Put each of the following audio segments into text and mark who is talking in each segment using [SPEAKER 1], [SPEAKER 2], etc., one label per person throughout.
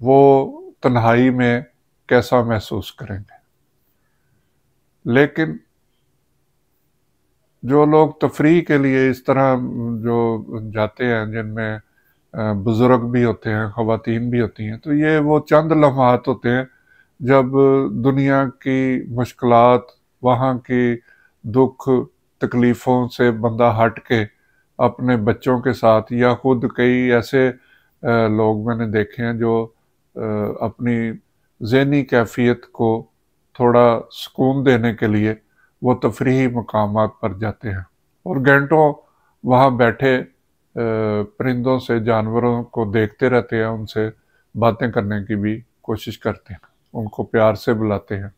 [SPEAKER 1] وہ تنہائی میں کیسا محسوس کریں گے۔ لیکن جو لوگ تفریح کے لیے اس طرح جو جاتے ہیں، جن میں بزرگ بھی ہوتے ہیں، خواتین بھی ہوتی ہیں، تو یہ وہ چند لمحات ہوتے ہیں جب دنیا کی مشکلات، وہاں کی دکھ تکلیفوں سے بندہ ہٹ کے اپنے بچوں کے ساتھ، یا خود کئی ایسے لوگ میں نے دیکھے ہیں جو اپنی ذہنی کیفیت کو تھوڑا سکون دینے کے لیے وہ تفریحی مقامات پر جاتے ہیں اور گھنٹوں وہاں بیٹھے پرندوں سے، جانوروں کو دیکھتے رہتے ہیں، ان سے باتیں کرنے کی بھی کوشش کرتے ہیں، ان کو پیار سے بلاتے ہیں۔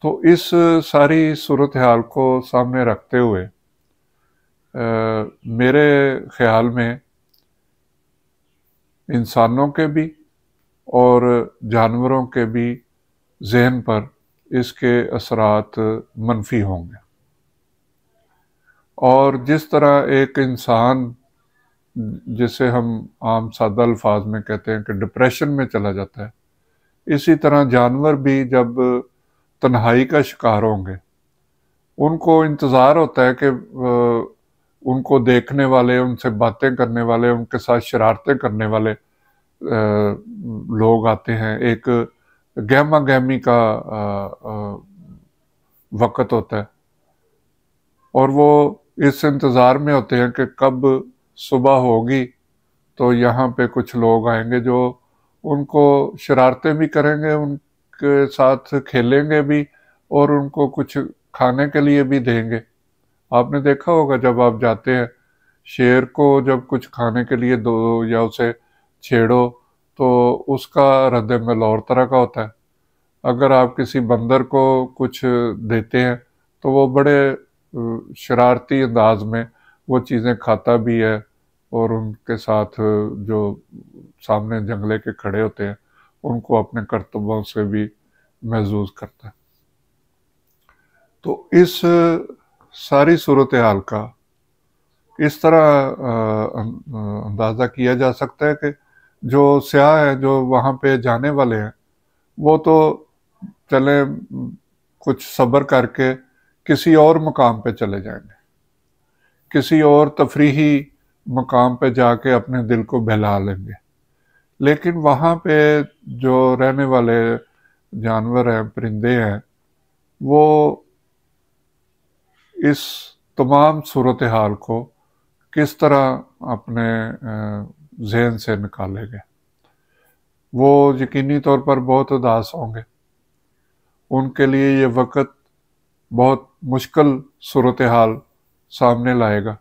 [SPEAKER 1] تو اس ساری صورتحال کو سامنے رکھتے ہوئے میرے خیال میں انسانوں کے بھی اور جانوروں کے بھی ذہن پر اس کے اثرات منفی ہوں گے، اور جس طرح ایک انسان جسے ہم عام سادہ الفاظ میں کہتے ہیں کہ ڈپریشن میں چلا جاتا ہے، اسی طرح جانور بھی جب تنہائی کا شکار ہوں گے، ان کو انتظار ہوتا ہے کہ ان کو دیکھنے والے، ان سے باتیں کرنے والے، ان کے ساتھ شرارتیں کرنے والے لوگ آتے ہیں۔ ایک گہما گہمی کا وقت ہوتا ہے، اور وہ اس انتظار میں ہوتے ہیں کہ کب صبح ہوگی تو یہاں پہ کچھ لوگ آئیں گے جو ان کو شرارتیں بھی کریں گے، ان کے ساتھ کھیلیں گے بھی، اور ان کو کچھ کھانے کے لیے بھی دیں گے۔ آپ نے دیکھا ہوگا جب آپ جاتے ہیں، شیر کو جب کچھ کھانے کے لیے دو یا اسے چھیڑو تو اس کا رد عمل اور طرح کا ہوتا ہے۔ اگر آپ کسی بندر کو کچھ دیتے ہیں تو وہ بڑے شرارتی انداز میں وہ چیزیں کھاتا بھی ہے، اور ان کے ساتھ جو سامنے جنگلے کے کھڑے ہوتے ہیں ان کو اپنے کرتبوں سے بھی محظوظ کرتا ہے۔ تو اس ساری صورتحال کا اس طرح اندازہ کیا جا سکتا ہے کہ جو سیاح ہیں، جو وہاں پہ جانے والے ہیں، وہ تو چلیں کچھ صبر کر کے کسی اور مقام پہ چلے جائیں گے، کسی اور تفریحی مقام پہ جا کے اپنے دل کو بہلا لیں گے، لیکن وہاں پہ جو رہنے والے جانور ہیں، پرندے ہیں، وہ اس تمام صورتحال کو کس طرح اپنے ذہن سے نکالے گئے؟ وہ یقینی طور پر بہت اداس ہوں گے، ان کے لیے یہ وقت بہت مشکل صورتحال سامنے لائے گا۔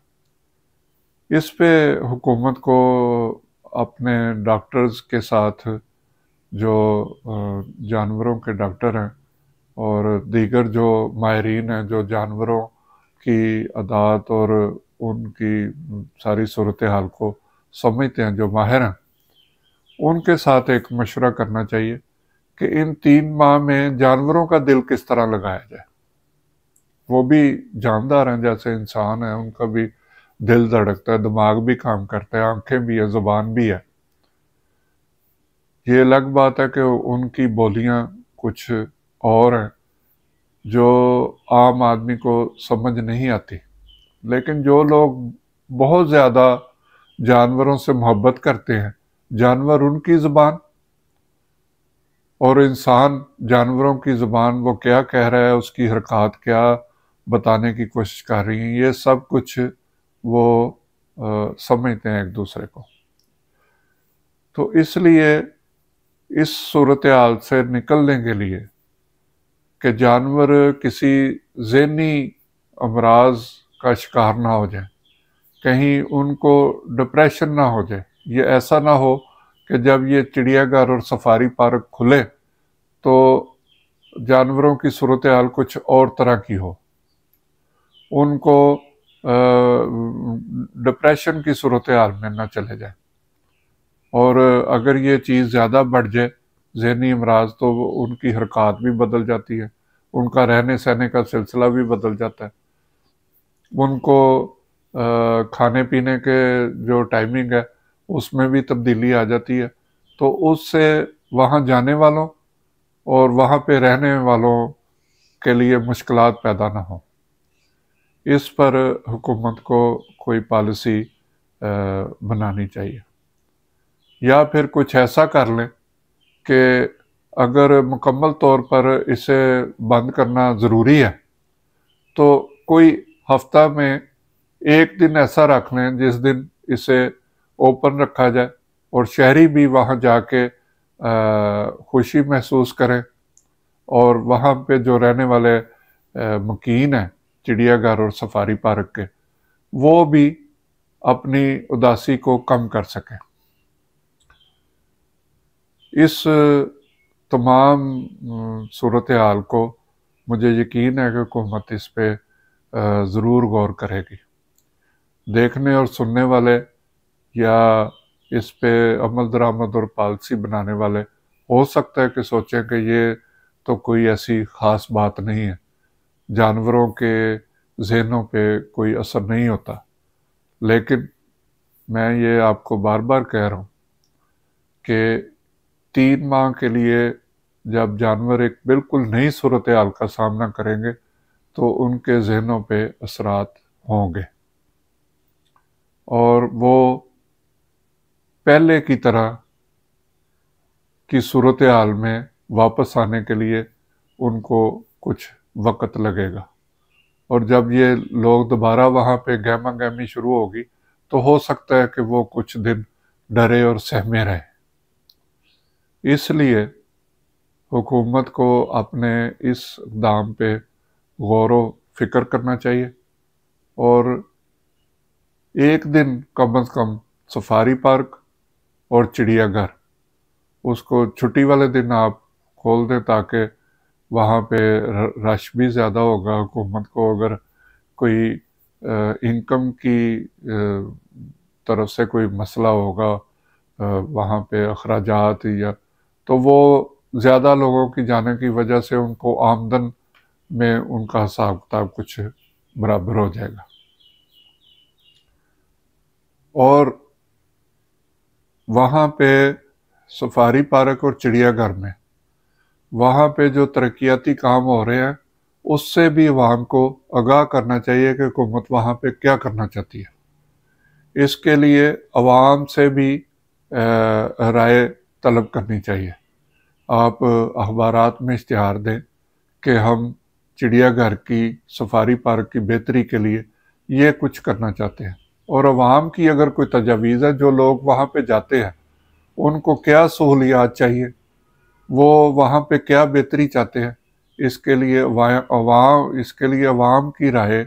[SPEAKER 1] اس پہ حکومت کو اپنے ڈاکٹرز کے ساتھ، جو جانوروں کے ڈاکٹر ہیں اور دیگر جو ماہرین ہیں، جو جانوروں کی عادات اور ان کی ساری صورتحال کو سمجھتے ہیں، جو ماہر ہیں، ان کے ساتھ ایک مشورہ کرنا چاہیے کہ ان 3 ماہ میں جانوروں کا دل کس طرح لگایا جائے۔ وہ بھی جاندار ہیں، جیسے انسان ہیں، ان کا بھی دل دھڑکتا ہے، دماغ بھی کام کرتا ہے، آنکھیں بھی ہے، زبان بھی ہے۔ یہ الگ بات ہے کہ ان کی بولیاں کچھ اور ہیں جو عام آدمی کو سمجھ نہیں آتی، لیکن جو لوگ بہت زیادہ جانوروں سے محبت کرتے ہیں، جانور ان کی زبان اور انسان جانوروں کی زبان، وہ کیا کہہ رہا ہے، اس کی حرکات کیا بتانے کی کوشش کر رہی ہیں، یہ سب کچھ وہ سمجھتے ہیں ایک دوسرے کو۔ تو اس لیے اس صورتحال سے نکلنے کے لیے کہ جانور کسی ذہنی امراض کا شکار نہ ہو جائیں، کہیں ان کو ڈپریشن نہ ہو جائے، یہ ایسا نہ ہو کہ جب یہ چڑیا گھر اور سفاری پارک کھلے تو جانوروں کی صورتحال کچھ اور طرح کی ہو، ان کو ڈپریشن کی صورتحال میں نہ چلے جائیں، اور اگر یہ چیز زیادہ بڑھ جائے ذہنی امراض، تو ان کی حرکات بھی بدل جاتی ہے، ان کا رہنے سہنے کا سلسلہ بھی بدل جاتا ہے، ان کو کھانے پینے کے جو ٹائمنگ ہے اس میں بھی تبدیلی آ جاتی ہے، تو اس سے وہاں جانے والوں اور وہاں پہ رہنے والوں کے لیے مشکلات پیدا نہ ہوں۔ اس پر حکومت کو کوئی پالیسی بنانی چاہیے، یا پھر کچھ ایسا کر لیں کہ اگر مکمل طور پر اسے بند کرنا ضروری ہے تو کوئی ہفتہ میں ایک دن ایسا رکھ لیں جس دن اسے اوپن رکھا جائے، اور شہری بھی وہاں جا کے خوشی محسوس کریں، اور وہاں پہ جو رہنے والے مکین ہیں چڑیا گھر اور سفاری پارک کے، وہ بھی اپنی اداسی کو کم کر سکیں۔ اس تمام صورتحال کو مجھے یقین ہے کہ حکومت اس پہ ضرور غور کرے گی۔ دیکھنے اور سننے والے یا اس پہ عمل درآمد اور پالیسی بنانے والے ہو سکتا ہے کہ سوچیں کہ یہ تو کوئی ایسی خاص بات نہیں ہے، جانوروں کے ذہنوں پہ کوئی اثر نہیں ہوتا، لیکن میں یہ آپ کو بار بار کہہ رہا ہوں کہ 3 ماہ کے لیے جب جانور ایک بالکل نئی صورتحال کا سامنا کریں گے تو ان کے ذہنوں پہ اثرات ہوں گے، اور وہ پہلے کی طرح کی صورتحال میں واپس آنے کے لیے ان کو کچھ وقت لگے گا، اور جب یہ لوگ دوبارہ وہاں پہ گہما گہمی شروع ہوگی تو ہو سکتا ہے کہ وہ کچھ دن ڈرے اور سہمے رہے۔ اس لیے حکومت کو اپنے اس اقدام پہ غور و فکر کرنا چاہیے، اور ایک دن کم از کم سفاری پارک اور چڑیا گھر اس کو چھٹی والے دن آپ کھول دیں، تاکہ وہاں پہ رش بھی زیادہ ہوگا۔ حکومت کو اگر کوئی انکم کی طرف سے کوئی مسئلہ ہوگا وہاں پہ اخراجات، یا تو وہ زیادہ لوگوں کی جانے کی وجہ سے ان کو آمدن میں ان کا حساب کتاب کچھ برابر ہو جائے گا۔ اور وہاں پہ سفاری پارک اور چڑیا گھر میں وہاں پہ جو ترقیاتی کام ہو رہے ہیں اس سے بھی عوام کو آگاہ کرنا چاہیے کہ حکومت وہاں پہ کیا کرنا چاہتی ہے۔ اس کے لیے عوام سے بھی رائے طلب کرنی چاہیے۔ آپ اخبارات میں اشتہار دیں کہ ہم چڑیا گھر کی، سفاری پارک کی بہتری کے لیے یہ کچھ کرنا چاہتے ہیں، اور عوام کی اگر کوئی تجاویز ہے، جو لوگ وہاں پہ جاتے ہیں ان کو کیا سہولیات چاہیے، وہ وہاں پہ کیا بہتری چاہتے ہیں، اس کے لیے عوام کی رائے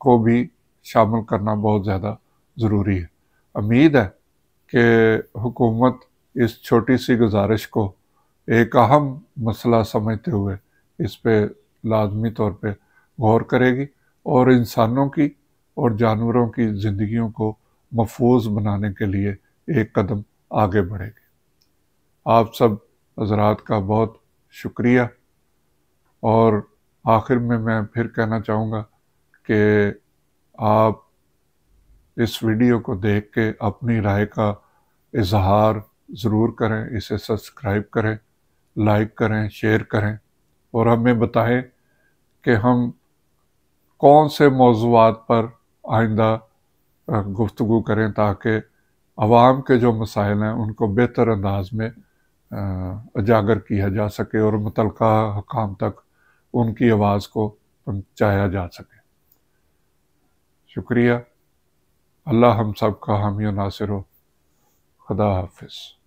[SPEAKER 1] کو بھی شامل کرنا بہت زیادہ ضروری ہے۔ امید ہے کہ حکومت اس چھوٹی سی گزارش کو ایک اہم مسئلہ سمجھتے ہوئے اس پہ لازمی طور پہ غور کرے گی، اور انسانوں کی اور جانوروں کی زندگیوں کو محفوظ بنانے کے لیے ایک قدم آگے بڑھے گی۔ آپ سب حضرات کا بہت شکریہ، اور آخر میں پھر کہنا چاہوں گا کہ آپ اس ویڈیو کو دیکھ کے اپنی رائے کا اظہار ضرور کریں، اسے سبسکرائب کریں، لائک کریں، شیئر کریں، اور ہمیں بتائیں کہ ہم کون سے موضوعات پر آئندہ گفتگو کریں، تاکہ عوام کے جو مسائل ہیں ان کو بہتر انداز میں اجاگر کیا جا سکے اور متعلقہ حکام تک ان کی آواز کو پہنچایا جا سکے۔ شکریہ۔ اللہ ہم سب کا حامی و ناصر ہو۔ خدا حافظ۔